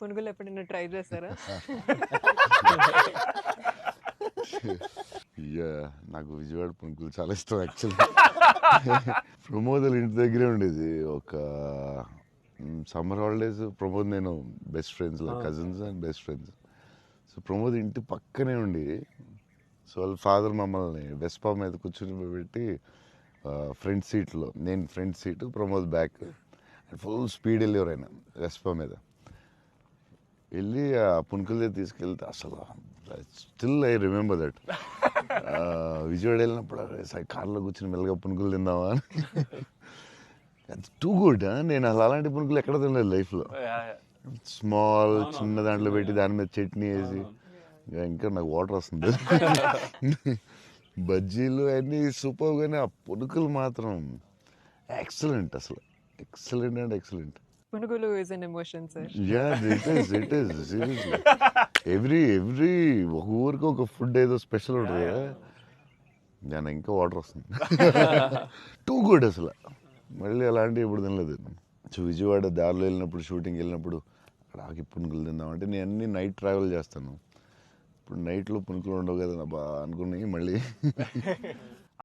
పునుగులు ఎప్పుడైనా ట్రై చేశారా? నాకు విజయవాడ పునుకులు చాలా ఇష్టం యాక్చువల్లీ. ప్రమోద్ ఇంటి దగ్గరే ఉండేది. ఒక సమ్మర్ హాలిడేస్ ప్రమోద్ నేను best friends, cousins and best friends. So Pramod ఇంటి పక్కనే ఉండి, సో వాళ్ళ ఫాదర్ మమ్మల్ని వెస్పా మీద కూర్చొని పెట్టి ఫ్రంట్ సీట్లో, నేను front seat, Pramod back, full speed వెళ్ళేవారు ఆయన వెస్పా మీద. వెళ్ళి ఆ పునుకులే తీసుకెళ్తే అసలు still I remember that. Vijayawada వెళ్ళినప్పుడు కార్లో కూర్చొని మెల్లగా పునుకులు తిందామా అని. Too good. నేను అసలు అలాంటి పునుకులు ఎక్కడ తినలేదు లైఫ్లో. స్మాల్ చిన్న దాంట్లో పెట్టి దాని మీద చట్నీ వేసి, ఇంకా నాకు వాటర్ వస్తుంది. బజ్జీలు అన్నీ సూపర్, కానీ ఆ పునుకులు మాత్రం ఎక్సలెంట్, అసలు ఎక్సలెంట్ అండ్ ఎక్సలెంట్. పునుగులు is an emotion sir. It is seriously. Every ఒక ఊరికి ఒక ఫుడ్ ఏదో స్పెషల్ ఉంటుంది కదా, నేను ఇంకా వాటర్ వస్తుంది. టూ గుడ్ అసలు. మళ్ళీ అలాంటివి ఇప్పుడు తినలేదు. సో విజయవాడ దారిలో వెళ్ళినప్పుడు, షూటింగ్ వెళ్ళినప్పుడు అక్కడ ఆకి పునుకులు తిందామంటే, నేను అన్ని నైట్ ట్రావెల్ చేస్తాను. ఇప్పుడు నైట్లో పునుకులు ఉండవు కదా బా అనుకుని మళ్ళీ